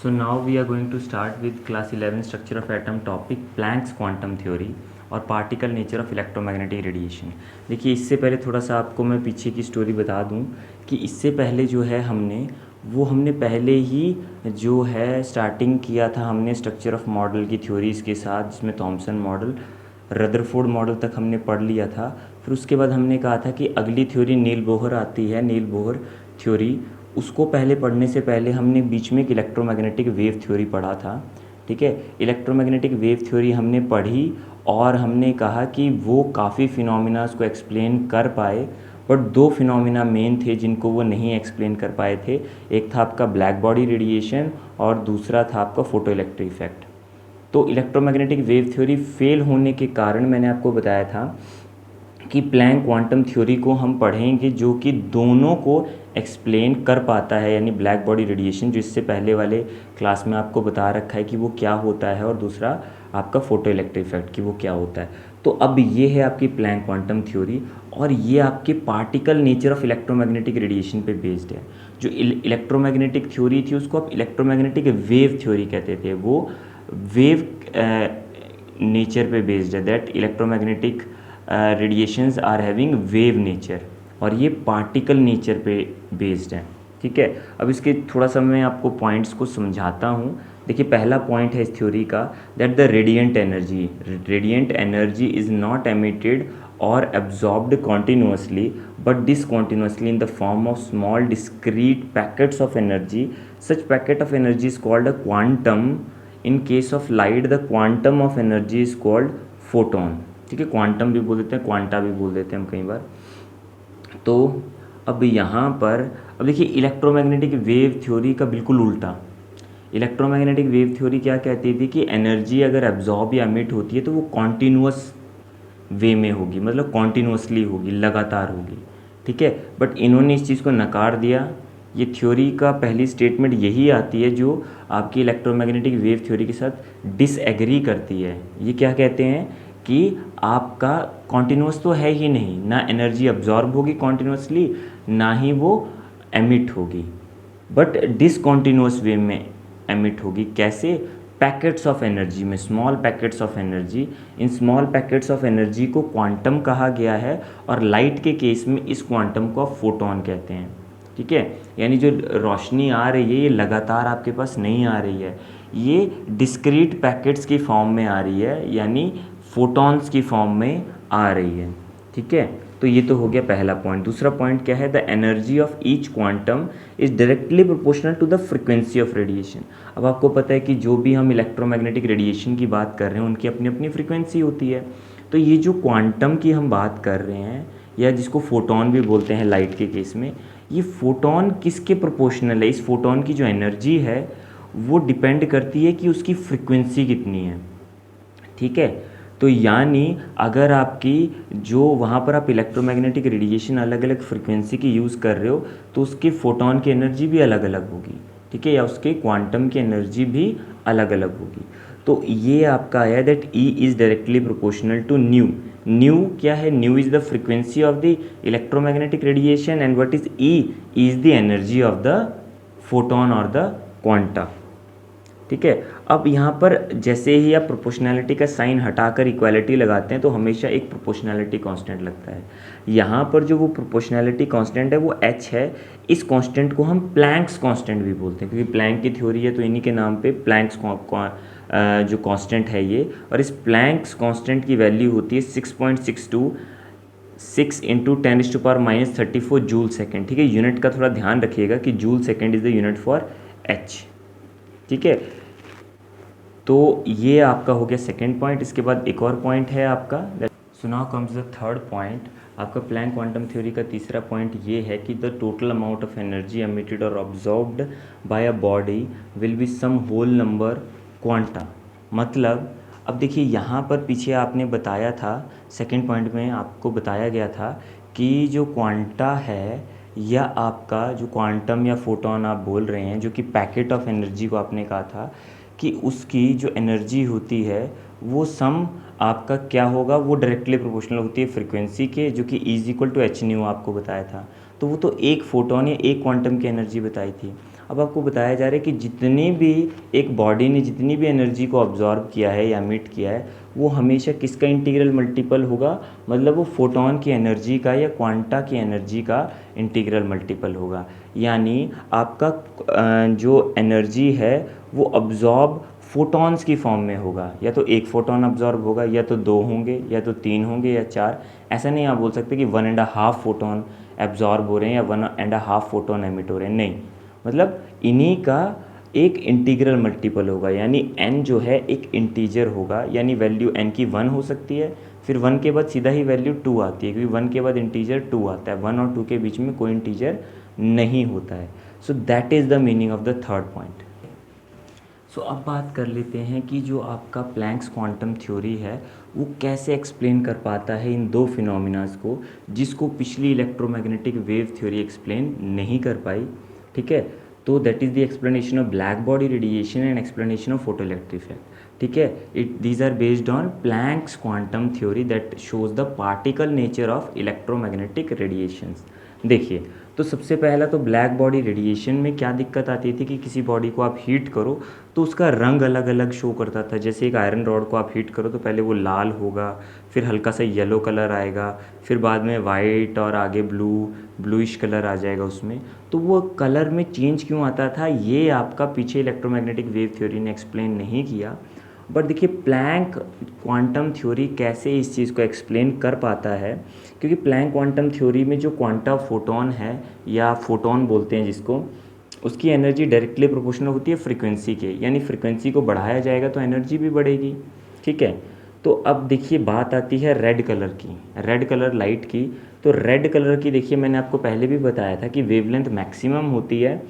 So now we are going to start with class 11 structure of atom topic Planck's quantum theory और particle nature of electromagnetic radiation. देखिए, इससे पहले थोड़ा सा आपको मैं पीछे की स्टोरी बता दूं कि इससे पहले जो है हमने पहले ही जो है स्टार्टिंग किया था, हमने स्ट्रक्चर ऑफ मॉडल की थ्योरीज़ के साथ, जिसमें थॉमसन मॉडल, रदरफोर्ड मॉडल तक हमने पढ़ लिया था। फिर उसके बाद हमने कहा था कि अगली थ्योरी नील बोहर आती है, नील बोहर थ्योरी। उसको पहले पढ़ने से पहले हमने बीच में एक इलेक्ट्रोमैग्नेटिक वेव थ्योरी पढ़ा था। ठीक है, इलेक्ट्रोमैग्नेटिक वेव थ्योरी हमने पढ़ी और हमने कहा कि वो काफ़ी फिनोमिनास को एक्सप्लेन कर पाए, बट दो फिनोमिना मेन थे जिनको वो नहीं एक्सप्लेन कर पाए थे। एक था आपका ब्लैक बॉडी रेडिएशन और दूसरा था आपका फोटो इलेक्ट्रिक इफेक्ट। तो इलेक्ट्रोमैग्नेटिक वेव थ्योरी फेल होने के कारण मैंने आपको बताया था कि प्लैंक क्वांटम थ्योरी को हम पढ़ेंगे, जो कि दोनों को एक्सप्लेन कर पाता है, यानी ब्लैक बॉडी रेडिएशन जो इससे पहले वाले क्लास में आपको बता रखा है कि वो क्या होता है, और दूसरा आपका फोटो इलेक्ट्रिक इफेक्ट कि वो क्या होता है। तो अब ये है आपकी प्लैंक क्वांटम थ्योरी, और ये आपके particle nature of electromagnetic radiation पे बेस्ड है। जो इलेक्ट्रोमैग्नेटिक थ्योरी थी उसको आप इलेक्ट्रोमैग्नेटिक वेव थ्योरी कहते थे, वो वेव नेचर पे बेस्ड है, that electromagnetic radiations are having wave nature, और ये पार्टिकल नेचर पे बेस्ड है। ठीक है, अब इसके थोड़ा सा मैं आपको पॉइंट्स को समझाता हूँ। देखिए, पहला पॉइंट है इस थ्योरी का, that the radiant energy is not emitted और absorbed continuously but discontinuously in the form of small discrete packets of energy. Such packet of energy is called a quantum. In case of light the quantum of energy is called photon. ठीक है, quantum भी बोल देते हैं, quanta भी बोल देते हैं हम कई बार। तो अब यहाँ पर अब देखिए, इलेक्ट्रोमैग्नेटिक वेव थ्योरी का बिल्कुल उल्टा। इलेक्ट्रोमैग्नेटिक वेव थ्योरी क्या कहती थी कि एनर्जी अगर एब्जॉर्ब या एमिट होती है तो वो कॉन्टीन्यूअस वे में होगी, मतलब कॉन्टीन्यूअसली होगी, लगातार होगी। ठीक है, बट इन्होंने इस चीज़ को नकार दिया। ये थ्योरी का पहली स्टेटमेंट यही आती है जो आपकी इलेक्ट्रोमैग्नेटिक वेव थ्योरी के साथ डिसएग्री करती है। ये क्या कहते हैं कि आपका कॉन्टीन्यूस तो है ही नहीं, ना एनर्जी अब्जॉर्ब होगी कॉन्टीन्यूसली, ना ही वो एमिट होगी, बट डिसकॉन्टीन्यूस वे में एमिट होगी। कैसे? पैकेट्स ऑफ एनर्जी में, small packets of energy. In small packets of energy को क्वांटम कहा गया है, और लाइट के केस में इस क्वांटम को आप फोटोन कहते हैं। ठीक है, यानी जो रोशनी आ रही है ये लगातार आपके पास नहीं आ रही है, ये डिस्क्रीट पैकेट्स की फॉर्म में आ रही है, यानी फोटॉन्स की फॉर्म में आ रही है। ठीक है, तो ये तो हो गया पहला पॉइंट। दूसरा पॉइंट क्या है? The energy of each quantum is directly proportional to the frequency of radiation. अब आपको पता है कि जो भी हम इलेक्ट्रोमैग्नेटिक रेडिएशन की बात कर रहे हैं उनकी अपनी अपनी फ्रीक्वेंसी होती है। तो ये जो क्वांटम की हम बात कर रहे हैं, या जिसको फोटोन भी बोलते हैं लाइट के केस में, ये फोटोन किसके प्रोपोर्शनल है? इस फोटोन की जो एनर्जी है वो डिपेंड करती है कि उसकी फ्रीक्वेंसी कितनी है। ठीक है, तो यानी अगर आपकी जो वहाँ पर आप इलेक्ट्रोमैग्नेटिक रेडिएशन अलग अलग फ्रीक्वेंसी की यूज़ कर रहे हो तो उसके फोटोन की एनर्जी भी अलग अलग होगी। ठीक है, या उसके क्वांटम की एनर्जी भी अलग अलग होगी। तो ये आपका आया that E is directly proportional to nu. Nu क्या है? Nu is the frequency of the electromagnetic radiation, and what is E? Is the energy of the photon और द क्वांटा। ठीक है, अब यहाँ पर जैसे ही आप प्रोपोर्शनैलिटी का साइन हटाकर इक्वालिटी लगाते हैं तो हमेशा एक प्रोपोर्शनैलिटी कांस्टेंट लगता है। यहाँ पर जो वो प्रोपोर्शनैलिटी कांस्टेंट है वो h है। इस कांस्टेंट को हम प्लैंक्स कांस्टेंट भी बोलते हैं, क्योंकि प्लैंक की थ्योरी है तो इन्हीं के नाम पे प्लैंक्स जो कांस्टेंट है ये। और इस प्लैंक्स कांस्टेंट की वैल्यू होती है 6.62 6 इंटू 10⁻⁻34 जूल सेकेंड। ठीक है, यूनिट का थोड़ा ध्यान रखिएगा कि joule second is the unit for h। ठीक है, तो ये आपका हो गया सेकेंड पॉइंट। इसके बाद एक और पॉइंट है आपका, so now comes the third point. आपका प्लैंक क्वांटम थ्योरी का तीसरा पॉइंट ये है कि the total amount of energy emitted और absorbed by a body will be some whole number quanta. मतलब अब देखिए, यहाँ पर पीछे आपने बताया था, सेकेंड पॉइंट में आपको बताया गया था कि जो क्वांटा है, या आपका जो क्वांटम या फोटोन आप बोल रहे हैं, जो कि पैकेट ऑफ एनर्जी को आपने कहा था कि उसकी जो एनर्जी होती है वो सम आपका क्या होगा? वो डायरेक्टली प्रोपोर्शनल होती है फ्रीक्वेंसी के, जो कि is equal to h nu आपको बताया था। तो वो तो एक फोटोन या एक क्वांटम की एनर्जी बताई थी। अब आपको बताया जा रहा है कि जितनी भी एक बॉडी ने जितनी भी एनर्जी को ऑब्जॉर्व किया है या मिट किया है वो हमेशा किसका इंटीग्रल मल्टीपल होगा, मतलब वो फोटोन की एनर्जी का या क्वांटा की एनर्जी का इंटीग्रल मल्टीपल होगा। यानी आपका जो एनर्जी है वो ऑब्जॉर्ब फोटॉन्स की फॉर्म में होगा, या तो एक फोटोन ऑब्जॉर्ब होगा, या तो दो होंगे, या तो तीन होंगे, या चार। ऐसा नहीं आप बोल सकते कि 1.5 फोटोन एब्जॉर्ब हो रहे हैं या 1.5 फोटोन एमिट हो रहे हैं, नहीं, मतलब इन्हीं का एक इंटीग्रल मल्टीपल होगा। यानी n जो है एक इंटीजर होगा, यानी वैल्यू n की 1 हो सकती है, फिर 1 के बाद सीधा ही वैल्यू 2 आती है, क्योंकि 1 के बाद इंटीजर 2 आता है, 1 और 2 के बीच में कोई इंटीजर नहीं होता है। So that is the meaning of the third point. So अब बात कर लेते हैं कि जो आपका प्लैंक्स क्वांटम थ्योरी है वो कैसे एक्सप्लेन कर पाता है इन दो फिनोमिनास को, जिसको पिछली इलेक्ट्रोमैग्नेटिक वेव थ्योरी एक्सप्लेन नहीं कर पाई। ठीक है, तो that is the explanation of black body radiation and explanation of photoelectric effect. ठीक है, these are based on Planck's quantum theory that shows the particle nature of electromagnetic radiations. देखिए, तो सबसे पहला तो ब्लैक बॉडी रेडिएशन में क्या दिक्कत आती थी कि किसी बॉडी को आप हीट करो तो उसका रंग अलग अलग शो करता था। जैसे एक आयरन रॉड को आप हीट करो तो पहले वो लाल होगा, फिर हल्का सा येलो कलर आएगा, फिर बाद में वाइट और आगे ब्लूइश कलर आ जाएगा उसमें। तो वो कलर में चेंज क्यों आता था ये आपका पीछे इलेक्ट्रोमैग्नेटिक वेव थ्योरी ने एक्सप्लेन नहीं किया। बट देखिए, प्लैंक क्वांटम थ्योरी कैसे इस चीज़ को एक्सप्लेन कर पाता है, क्योंकि प्लैंक क्वांटम थ्योरी में जो क्वांटा फोटोन है या फोटोन बोलते हैं जिसको, उसकी एनर्जी डायरेक्टली प्रोपोर्शनल होती है फ्रीक्वेंसी के, यानी फ्रीक्वेंसी को बढ़ाया जाएगा तो एनर्जी भी बढ़ेगी। ठीक है, तो अब देखिए बात आती है रेड कलर की, रेड कलर लाइट की। तो रेड कलर की देखिए, मैंने आपको पहले भी बताया था कि वेवलेंथ मैक्सिमम होती है।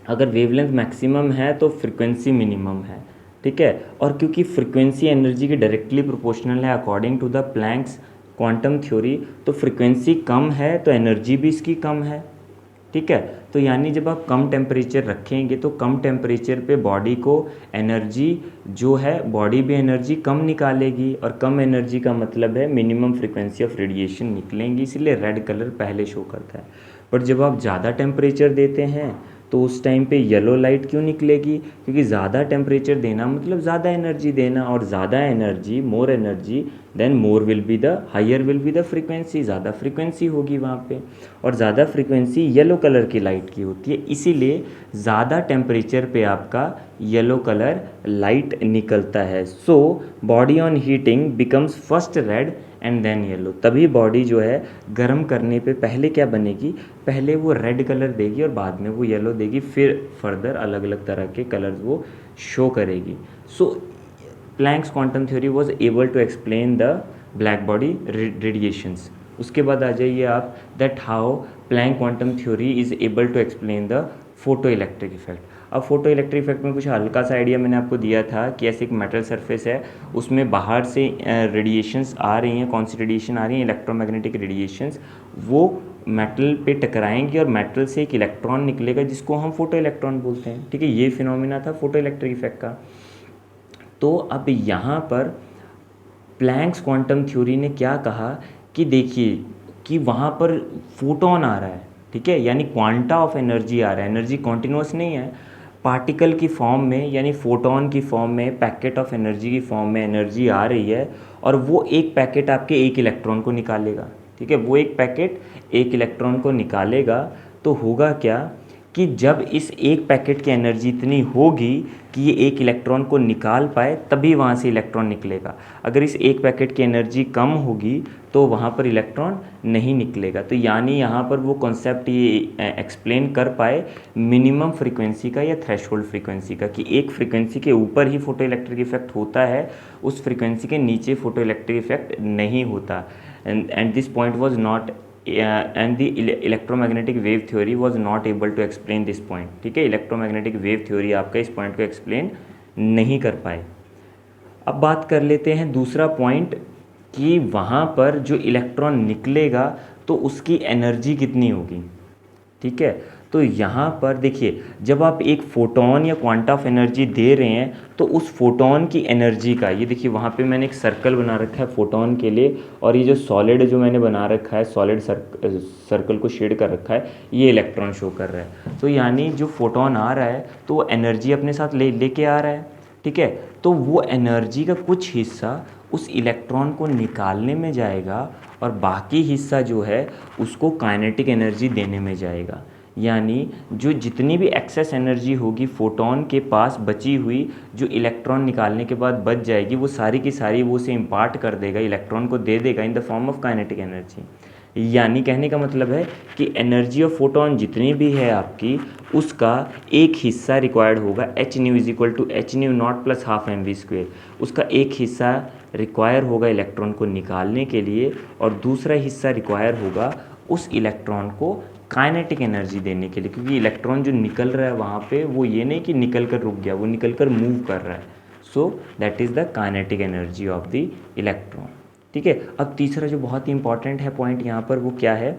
अगर वेवलेंथ मैक्सिमम है तो फ्रीक्वेंसी मिनिमम है। ठीक है, और क्योंकि फ्रीक्वेंसी एनर्जी की डायरेक्टली प्रोपोर्शनल है according to the Planck's quantum theory, तो फ्रीक्वेंसी कम है तो एनर्जी भी इसकी कम है। ठीक है, तो यानी जब आप कम टेम्परेचर रखेंगे तो कम टेम्परेचर पे बॉडी को एनर्जी जो है, बॉडी भी एनर्जी कम निकालेगी, और कम एनर्जी का मतलब है मिनिमम फ्रीक्वेंसी ऑफ रेडिएशन निकलेंगी, इसलिए रेड कलर पहले शो करता है। बट जब आप ज़्यादा टेम्परेचर देते हैं तो उस टाइम पे येलो लाइट क्यों निकलेगी, क्योंकि ज़्यादा टेम्परेचर देना मतलब ज़्यादा एनर्जी देना, और ज़्यादा energy, more energy, then more will be the higher will be the frequency, ज़्यादा फ्रीक्वेंसी होगी वहाँ पे, और ज़्यादा फ्रीक्वेंसी येलो कलर की लाइट की होती है, इसीलिए ज़्यादा टेम्परेचर पे आपका येलो कलर लाइट निकलता है। So body on heating becomes first red and then yellow. तभी बॉडी जो है गर्म करने पे पहले क्या बनेगी, पहले वो रेड कलर देगी और बाद में वो येलो देगी, फिर फर्दर अलग अलग तरह के कलर्स वो शो करेगी। So Planck's quantum theory was able to explain the black body radiations. उसके बाद आ जाइए आप, that how Planck quantum theory is able to explain the photo electric effect. अब फोटो इलेक्ट्रिक इफेक्ट में कुछ हल्का सा आइडिया मैंने आपको दिया था कि ऐसे एक मेटल सरफेस है, उसमें बाहर से रेडिएशंस आ रही हैं, कौन सी रेडिएशन आ रही हैं, इलेक्ट्रोमैग्नेटिक रेडिएशंस, वो मेटल पे टकराएंगी और मेटल से एक इलेक्ट्रॉन निकलेगा जिसको हम फोटो इलेक्ट्रॉन बोलते हैं। ठीक है, ये फिनोमिना था फोटो इलेक्ट्रिक इफेक्ट का। तो अब यहाँ पर प्लैंक्स क्वांटम थ्योरी ने क्या कहा कि देखिए कि वहाँ पर फोटोन आ रहा है, ठीक है, यानी क्वांटा ऑफ एनर्जी आ रहा है, एनर्जी कॉन्टिन्यूस नहीं है, पार्टिकल की फॉर्म में यानी फोटोन की फॉर्म में, पैकेट ऑफ एनर्जी की फॉर्म में एनर्जी आ रही है, और वो एक पैकेट आपके एक इलेक्ट्रॉन को निकालेगा। ठीक है, वो एक पैकेट एक इलेक्ट्रॉन को निकालेगा, तो होगा क्या कि जब इस एक पैकेट की एनर्जी इतनी होगी कि ये एक इलेक्ट्रॉन को निकाल पाए तभी वहाँ से इलेक्ट्रॉन निकलेगा। अगर इस एक पैकेट की एनर्जी कम होगी तो वहाँ पर इलेक्ट्रॉन नहीं निकलेगा। तो यानी यहाँ पर वो कॉन्सेप्ट ये एक्सप्लेन कर पाए मिनिमम फ्रीक्वेंसी का या थ्रेशोल्ड फ्रीक्वेंसी का, कि एक फ्रीक्वेंसी के ऊपर ही फोटो इलेक्ट्रिक इफेक्ट होता है, उस फ्रीक्वेंसी के नीचे फोटो इलेक्ट्रिक इफेक्ट नहीं होता। And this point was not and the electromagnetic wave theory was not able to explain this point। ठीक है, इलेक्ट्रोमैग्नेटिक वेव थ्योरी आपका इस पॉइंट को एक्सप्लेन नहीं कर पाए। अब बात कर लेते हैं दूसरा पॉइंट कि वहाँ पर जो इलेक्ट्रॉन निकलेगा तो उसकी एनर्जी कितनी होगी। ठीक है, तो यहाँ पर देखिए, जब आप एक फोटोन या क्वांटा ऑफ एनर्जी दे रहे हैं तो उस फोटोन की एनर्जी का, ये देखिए वहाँ पे मैंने एक सर्कल बना रखा है फोटोन के लिए, और ये जो सॉलिड जो मैंने बना रखा है, सॉलिड सर्कल को शेड कर रखा है, ये इलेक्ट्रॉन शो कर रहा है। तो यानी जो फोटोन आ रहा है तो वो एनर्जी अपने साथ लेके आ रहा है, ठीक है। तो वो एनर्जी का कुछ हिस्सा उस इलेक्ट्रॉन को निकालने में जाएगा और बाकी हिस्सा जो है उसको काइनेटिक एनर्जी देने में जाएगा। यानी जो जितनी भी एक्सेस एनर्जी होगी फोटोन के पास बची हुई, जो इलेक्ट्रॉन निकालने के बाद बच जाएगी, वो सारी की सारी वो उसे इम्पार्ट कर देगा, इलेक्ट्रॉन को दे देगा इन the form of kinetic energy. यानी कहने का मतलब है कि एनर्जी ऑफ फोटोन जितनी भी है आपकी, उसका एक हिस्सा रिक्वायर्ड होगा, h nu is equal to h nu naught plus half m v square. उसका एक हिस्सा रिक्वायर होगा इलेक्ट्रॉन को निकालने के लिए, और दूसरा हिस्सा रिक्वायर होगा उस इलेक्ट्रॉन को काइनेटिक एनर्जी देने के लिए, क्योंकि इलेक्ट्रॉन जो निकल रहा है वहाँ पे वो ये नहीं कि निकल कर रुक गया, वो निकल कर मूव कर रहा है। So that is the kinetic energy of the electron, ठीक है। अब तीसरा जो बहुत ही इंपॉर्टेंट है पॉइंट यहाँ पर, वो क्या है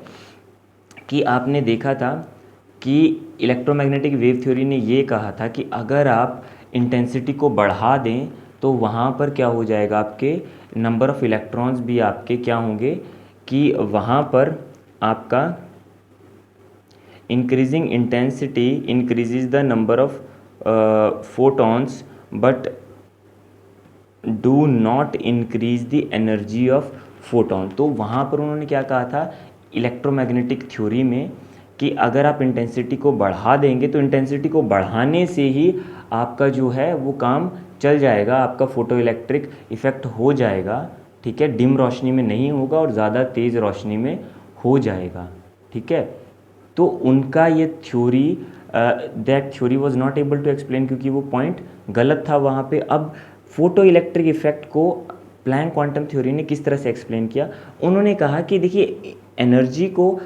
कि आपने देखा था कि इलेक्ट्रोमैग्नेटिक वेव थ्योरी ने ये कहा था कि अगर आप इंटेंसिटी को बढ़ा दें तो वहाँ पर क्या हो जाएगा, आपके नंबर ऑफ़ इलेक्ट्रॉन्स भी आपके क्या होंगे कि वहाँ पर आपका increasing intensity increases the number of photons but do not increase the energy of photon. तो वहाँ पर उन्होंने क्या कहा था इलेक्ट्रोमैग्नेटिक थ्योरी में कि अगर आप इंटेंसिटी को बढ़ा देंगे तो इंटेंसिटी को बढ़ाने से ही आपका जो है वो काम चल जाएगा, आपका फोटो इलेक्ट्रिक इफ़ेक्ट हो जाएगा, ठीक है। डिम रोशनी में नहीं होगा और ज़्यादा तेज़ रोशनी में हो जाएगा, ठीक है। तो उनका ये theory, that theory was not able to explain, क्योंकि वो पॉइंट गलत था वहाँ पे। अब फोटो इलेक्ट्रिक इफेक्ट को प्लैंक क्वांटम थ्योरी ने किस तरह से एक्सप्लेन किया, उन्होंने कहा कि देखिए एनर्जी को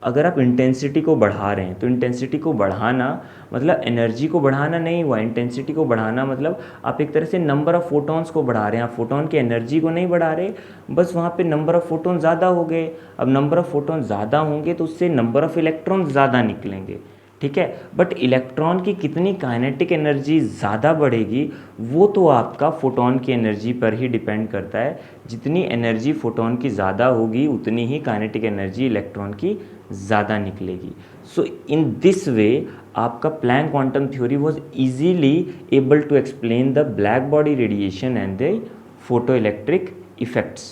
अगर आप इंटेंसिटी को बढ़ा रहे हैं तो इंटेंसिटी को बढ़ाना मतलब एनर्जी को बढ़ाना नहीं हुआ, इंटेंसिटी को बढ़ाना मतलब आप एक तरह से नंबर ऑफ़ फोटॉन्स को बढ़ा रहे हैं, आप फोटोन की एनर्जी को नहीं बढ़ा रहे, बस वहाँ पे नंबर ऑफ़ फोटोन ज़्यादा हो गए। अब नंबर ऑफ़ फोटोन ज़्यादा होंगे तो उससे नंबर ऑफ़ इलेक्ट्रॉन ज़्यादा निकलेंगे, ठीक है। बट इलेक्ट्रॉन की कितनी काइनेटिक एनर्जी ज़्यादा बढ़ेगी वो तो आपका फोटोन की एनर्जी पर ही डिपेंड करता है। जितनी एनर्जी फोटोन की ज़्यादा होगी उतनी ही काइनेटिक एनर्जी इलेक्ट्रॉन की ज़्यादा निकलेगी। सो इन दिस वे आपका Planck quantum theory was easily able to explain the black body radiation and the photo electric effects.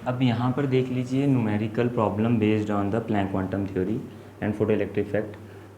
अब यहाँ पर देख लीजिए numerical problem based on the Planck quantum theory and photo electric effect.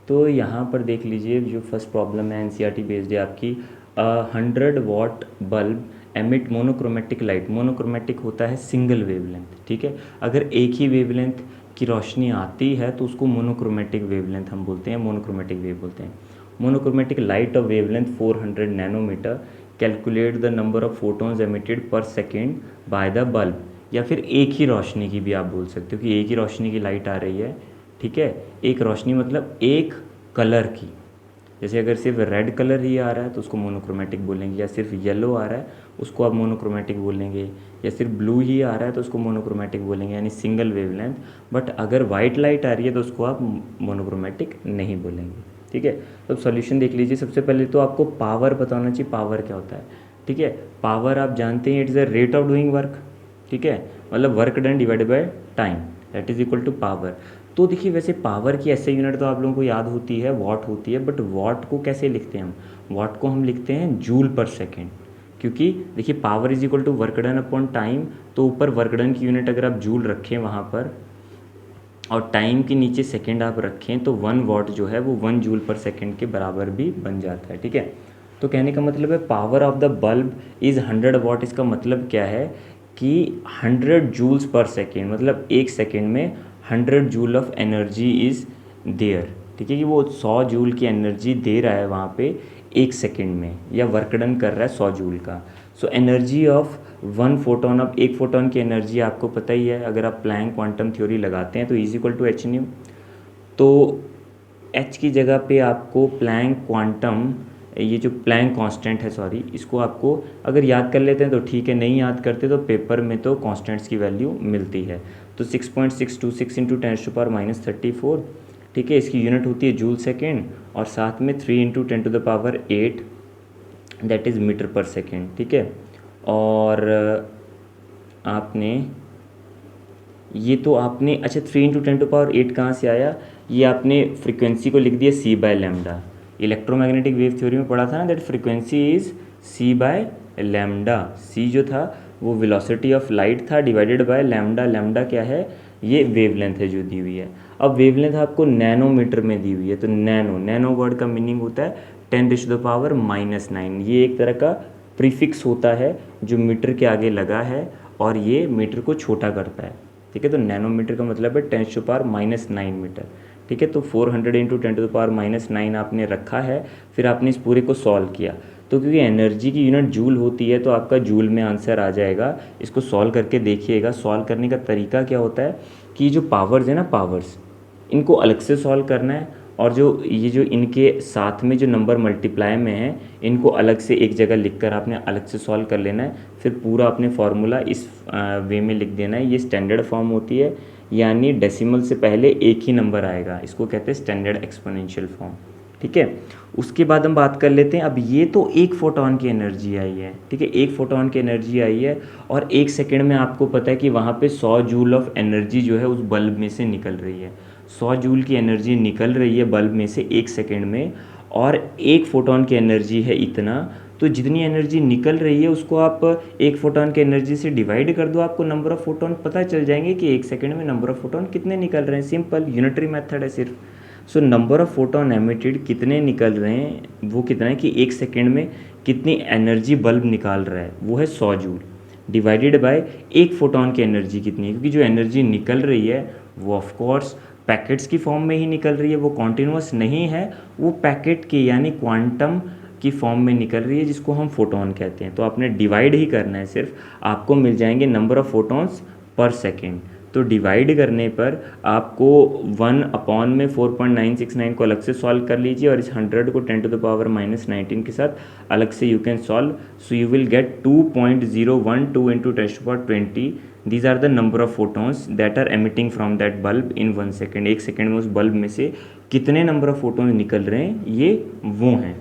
तो यहाँ पर देख लीजिए जो फर्स्ट प्रॉब्लम है एनसीईआरटी बेस्ड है आपकी, 100 watt bulb emit monochromatic light. Monochromatic होता है सिंगल वेवलेंथ, ठीक है। अगर एक ही वेवलेंथ की रोशनी आती है तो उसको मोनोक्रोमेटिक वेवलेंथ हम बोलते हैं, मोनोक्रोमेटिक वेव बोलते हैं। Monochromatic light of wavelength 400 nanometre, calculate the number of photons emitted per second by the bulb. या फिर एक ही रोशनी की भी आप बोल सकते हो कि एक ही रोशनी की लाइट आ रही है, ठीक है। एक रोशनी मतलब एक कलर की, जैसे अगर सिर्फ रेड कलर ही आ रहा है तो उसको मोनोक्रोमेटिक बोलेंगे, या सिर्फ येलो आ रहा है उसको आप मोनोक्रोमेटिक बोलेंगे, या सिर्फ ब्लू ही आ रहा है तो उसको मोनोक्रोमेटिक बोलेंगे, यानी सिंगल वेवलेंथ। बट अगर वाइट लाइट आ रही है तो उसको आप मोनोक्रोमेटिक नहीं बोलेंगे, ठीक है। तो अब सॉल्यूशन देख लीजिए। सबसे पहले तो आपको पावर पता होना चाहिए, पावर क्या होता है, ठीक है। पावर आप जानते हैं, it is the rate of doing work, ठीक है, मतलब work done divided by time, that is equal to power. तो देखिए वैसे पावर की ऐसे यूनिट तो आप लोगों को याद होती है, वॉट होती है, बट वॉट को कैसे लिखते हैं हम, वॉट को हम लिखते हैं जूल पर सेकेंड, क्योंकि देखिए power is equal to work done upon time. तो ऊपर वर्क डन की यूनिट अगर आप जूल रखें वहाँ पर और टाइम के नीचे सेकेंड आप रखें तो 1 वॉट जो है वो 1 जूल पर सेकेंड के बराबर भी बन जाता है, ठीक है। तो कहने का मतलब है power of the bulb is 100 what. इसका मतलब क्या है कि 100 जूल्स पर सेकेंड, मतलब एक सेकेंड में 100 joule of energy is there, ठीक है, कि वो 100 जूल की एनर्जी दे रहा है वहाँ पे एक सेकेंड में, या वर्क डन कर रहा है 100 जूल का। सो एनर्जी ऑफ 1 फोटोन, अब एक फोटोन की एनर्जी आपको पता ही है, अगर आप प्लैंक क्वांटम थ्योरी लगाते हैं तो is equal to h nu. तो एच की जगह पे आपको प्लैंक क्वांटम, ये जो प्लैंक कांस्टेंट है, सॉरी, इसको आपको अगर याद कर लेते हैं तो ठीक है, नहीं याद करते तो पेपर में तो कांस्टेंट्स की वैल्यू मिलती है। तो 6.626 × 10⁻34, ठीक है, इसकी यूनिट होती है जूल सेकेंड, और साथ में 3 × 10⁸ दैट इज़ मीटर पर सेकेंड। ठीक है, और आपने ये तो आपने अच्छा 3 × 10⁸ कहाँ से आया, ये आपने फ्रीक्वेंसी को लिख दिया c/λ। इलेक्ट्रोमैग्नेटिक वेव थ्योरी में पढ़ा था ना, that frequency is c/λ। c जो था वो वेलोसिटी ऑफ लाइट था डिवाइडेड बाय लैम्डा। लैम्डा क्या है, ये वेवलेंथ है जो दी हुई है। अब वेवलेंथ आपको नैनोमीटर में दी हुई है, तो नैनो वर्ड का मीनिंग होता है 10⁻⁹ ये एक तरह का प्रीफिक्स होता है जो मीटर के आगे लगा है और ये मीटर को छोटा करता है। ठीक है, तो नैनोमीटर का मतलब है 10⁻⁹ मीटर। ठीक है, तो 400 × 10⁻⁹ आपने रखा है, फिर आपने इस पूरे को सॉल्व किया। तो क्योंकि एनर्जी की यूनिट जूल होती है तो आपका जूल में आंसर आ जाएगा। इसको सॉल्व करके देखिएगा। सॉल्व करने का तरीका क्या होता है कि जो पावर्स है ना, पावर्स इनको अलग से सॉल्व करना है, और जो इनके साथ में जो नंबर मल्टीप्लाई में है इनको अलग से एक जगह लिखकर आपने अलग से सॉल्व कर लेना है। फिर पूरा अपने फार्मूला इस वे में लिख देना है। ये स्टैंडर्ड फॉर्म होती है, यानी डेसिमल से पहले एक ही नंबर आएगा, इसको कहते हैं स्टैंडर्ड एक्सपोनेंशियल फॉर्म। ठीक है, उसके बाद हम बात कर लेते हैं। अब ये तो एक फोटोन की एनर्जी आई है। ठीक है, एक फोटोन की एनर्जी आई है, और एक सेकंड में आपको पता है कि वहाँ पे 100 जूल ऑफ एनर्जी जो है उस बल्ब में से निकल रही है। 100 जूल की एनर्जी निकल रही है बल्ब में से एक सेकंड में, और एक फोटोन की एनर्जी है इतना। तो जितनी एनर्जी निकल रही है उसको आप एक फोटोन की एनर्जी से डिवाइड कर दो, आपको नंबर ऑफ़ फोटोन पता चल जाएंगे कि एक सेकंड में नंबर ऑफ़ फोटोन कितने निकल रहे हैं। सिंपल यूनिटरी मेथड है सिर्फ। So number of photon emitted कितने निकल रहे हैं, वो कितना है कि एक सेकंड में कितनी एनर्जी बल्ब निकाल रहा है, वो है 100 जूल डिवाइडेड बाय एक फोटोन की एनर्जी कितनी है, क्योंकि जो एनर्जी निकल रही है वो ऑफकोर्स पैकेट्स की फॉर्म में ही निकल रही है, वो कॉन्टिन्यूस नहीं है, वो पैकेट की यानी क्वांटम की फॉर्म में निकल रही है, जिसको हम फोटोन कहते हैं। तो आपने डिवाइड ही करना है सिर्फ, आपको मिल जाएंगे नंबर ऑफ़ फोटोन्स पर सेकेंड। तो डिवाइड करने पर आपको 1/4.969 को अलग से सॉल्व कर लीजिए, और इस 100 को 10⁻⁻19 के साथ अलग से you can solve. So you will get 2.012 × 10⁻20। These are the number of photons that are emitting from that bulb in 1 second. एक सेकेंड में उस बल्ब में से कितने नंबर ऑफ फोटोन्स निकल रहे हैं, ये वो हैं।